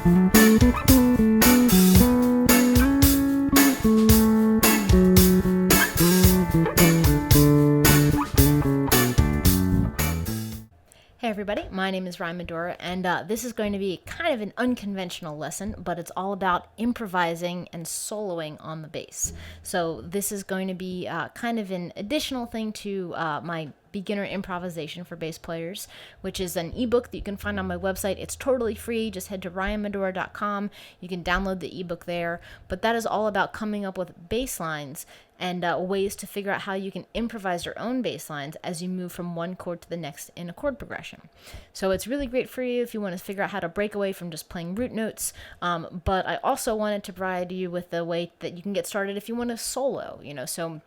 Hey everybody, my name is Ryan Medora, and this is going to be kind of an unconventional lesson, but it's all about improvising and soloing on the bass. So this is going to be kind of an additional thing to my beginner improvisation for bass players, which is an ebook that you can find on my website. It's totally free. Just head to ryanmedora.com. You can download the ebook there. But that is all about coming up with bass lines and ways to figure out how you can improvise your own bass lines as you move from one chord to the next in a chord progression. So it's really great for you if you want to figure out how to break away from just playing root notes. But I also wanted to provide you with a way that you can get started if you want to solo, so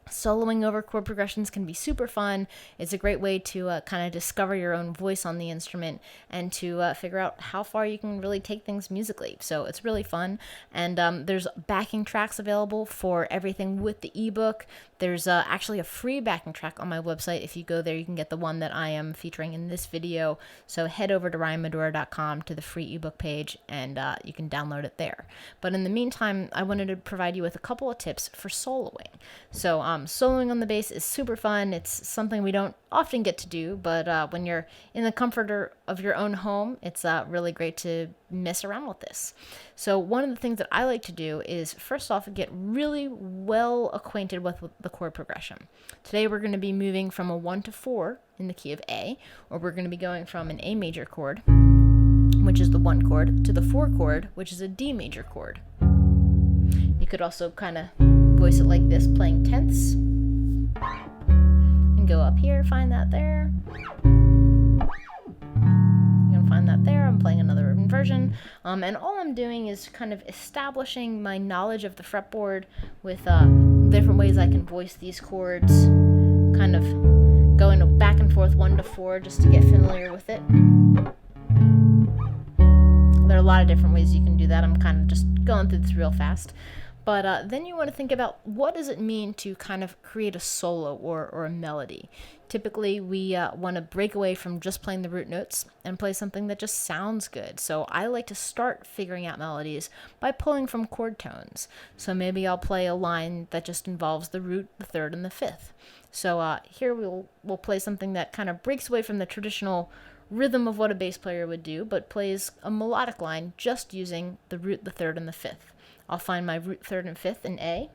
soloing over chord progressions can be super fun. It's a great way to kind of discover your own voice on the instrument and to figure out how far you can really take things musically. So it's really fun. And there's backing tracks available for everything with the ebook. There's actually a free backing track on my website. If you go there, you can get the one that I am featuring in this video. So head over to ryanmedora.com to the free ebook page and you can download it there. But in the meantime, I wanted to provide you with a couple of tips for soloing. So soloing on the bass is super fun. It's something we don't often get to do, but when you're in the comfort of your own home, it's really great to mess around with this. So one of the things that I like to do is first off get really well acquainted with the chord progression. Today we're going to be moving from a 1 to 4 in the key of A, or we're going to be going from an A major chord, which is the 1 chord, to the 4 chord, which is a D major chord. You could also kind of voice it like this, playing tenths, and go up here, find that there. You're gonna find that there. I'm playing another inversion, and all I'm doing is kind of establishing my knowledge of the fretboard with different ways I can voice these chords, kind of going back and forth 1 to 4 just to get familiar with it. There are a lot of different ways you can do that. I'm kind of just going through this real fast. But then you want to think about what does it mean to kind of create a solo or a melody. Typically, we want to break away from just playing the root notes and play something that just sounds good. So I like to start figuring out melodies by pulling from chord tones. So maybe I'll play a line that just involves the root, the third, and the fifth. So here we'll play something that kind of breaks away from the traditional rhythm of what a bass player would do, but plays a melodic line just using the root, the third, and the fifth. I'll find my root, third, and fifth in A.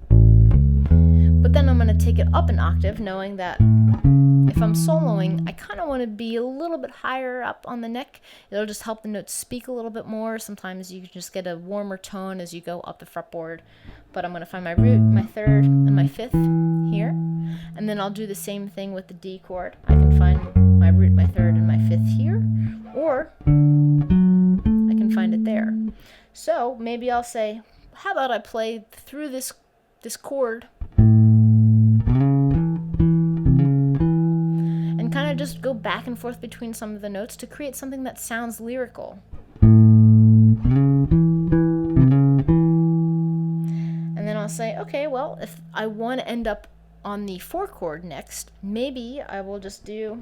But then I'm going to take it up an octave, knowing that if I'm soloing, I kind of want to be a little bit higher up on the neck. It'll just help the notes speak a little bit more. Sometimes you can just get a warmer tone as you go up the fretboard. But I'm going to find my root, my third, and my fifth here. And then I'll do the same thing with the D chord. I can find my root, my third, and my fifth here. Or I can find it there. So maybe I'll say, how about I play through this chord and kind of just go back and forth between some of the notes to create something that sounds lyrical. And then I'll say, okay, well, if I want to end up on the 4 chord next, maybe I will just do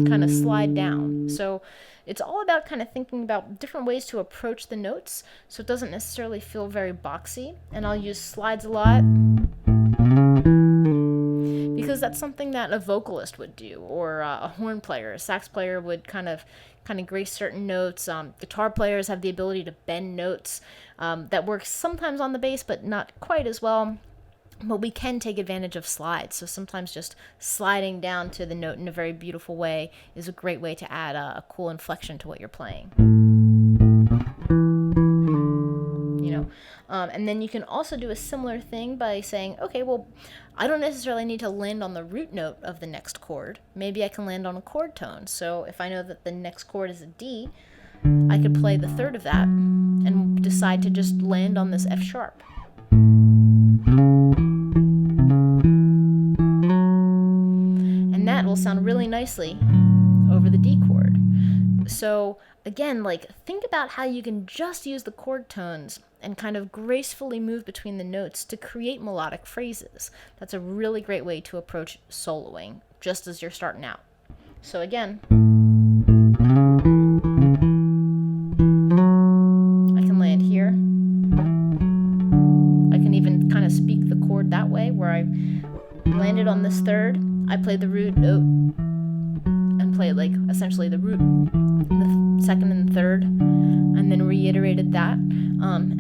kind of slide down. So it's all about kind of thinking about different ways to approach the notes so it doesn't necessarily feel very boxy. And I'll use slides a lot because that's something that a vocalist would do, or a horn player, a sax player would kind of grace certain notes. Guitar players have the ability to bend notes. That works sometimes on the bass, but not quite as well. But we can take advantage of slides. So sometimes just sliding down to the note in a very beautiful way is a great way to add a cool inflection to what you're playing. And then you can also do a similar thing by saying, okay, well, I don't necessarily need to land on the root note of the next chord. Maybe I can land on a chord tone. So if I know that the next chord is a D, I could play the third of that and decide to just land on this F sharp. And that will sound really nicely over the D chord. So again, think about how you can just use the chord tones and kind of gracefully move between the notes to create melodic phrases. That's a really great way to approach soloing, just as you're starting out. So again, I can land here. I can even kind of speak the chord that way, where I landed on this third, I played the root note and played like essentially the root, the second and third, and then reiterated that.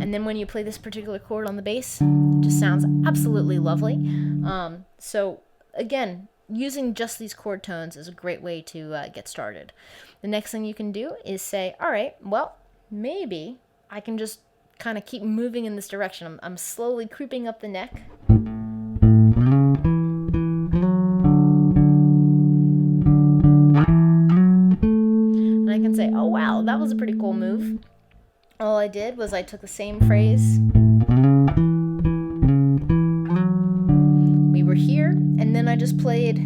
And then when you play this particular chord on the bass, it just sounds absolutely lovely. So again, using just these chord tones is a great way to get started. The next thing you can do is say, all right, well, maybe I can just kind of keep moving in this direction. I'm slowly creeping up the neck. And I can say, oh wow, that was a pretty cool move. All I did was I took the same phrase. We were here, and then I just played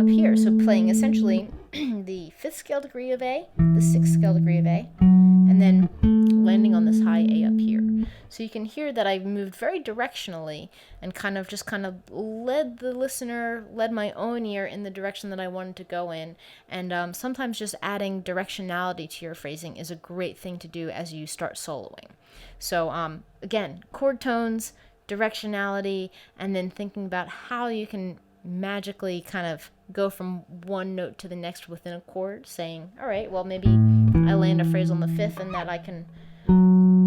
up here. So playing essentially the 5th scale degree of A, the 6th scale degree of A, and then landing on this high A up here. So you can hear that I moved very directionally and kind of led the listener, led my own ear in the direction that I wanted to go in. And sometimes just adding directionality to your phrasing is a great thing to do as you start soloing. So again, chord tones, directionality, and then thinking about how you can magically kind of go from one note to the next within a chord, saying, all right, well, maybe I land a phrase on the 5th and that I can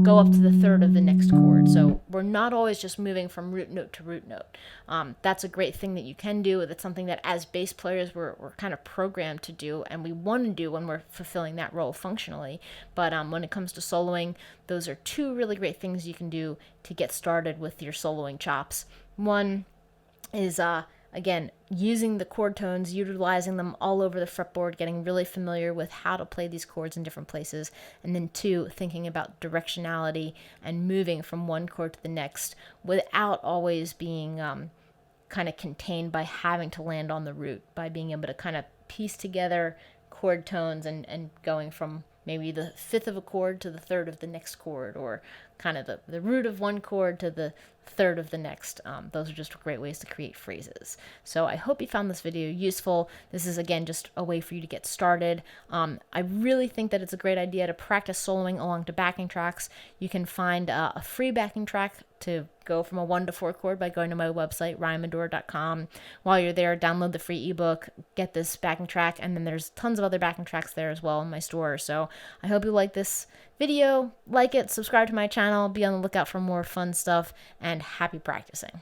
go up to the 3rd of the next chord. So we're not always just moving from root note to root note. That's a great thing that you can do. That's something that as bass players we're kind of programmed to do, and we want to do when we're fulfilling that role functionally. But when it comes to soloing, those are 2 really great things you can do to get started with your soloing chops. One is again, using the chord tones, utilizing them all over the fretboard, getting really familiar with how to play these chords in different places. And then 2, thinking about directionality and moving from one chord to the next without always being kind of contained by having to land on the root, by being able to kind of piece together chord tones and going from maybe the 5th of a chord to the 3rd of the next chord, or kind of the root of one chord to the 3rd of the next. Those are just great ways to create phrases. So I hope you found this video useful. This is, again, just a way for you to get started. I really think that it's a great idea to practice soloing along to backing tracks. You can find a free backing track to go from a 1 to 4 chord by going to my website, ryanmador.com. While you're there, download the free ebook, get this backing track, and then there's tons of other backing tracks there as well in my store. So I hope you like this video, like it, subscribe to my channel, be on the lookout for more fun stuff, and happy practicing.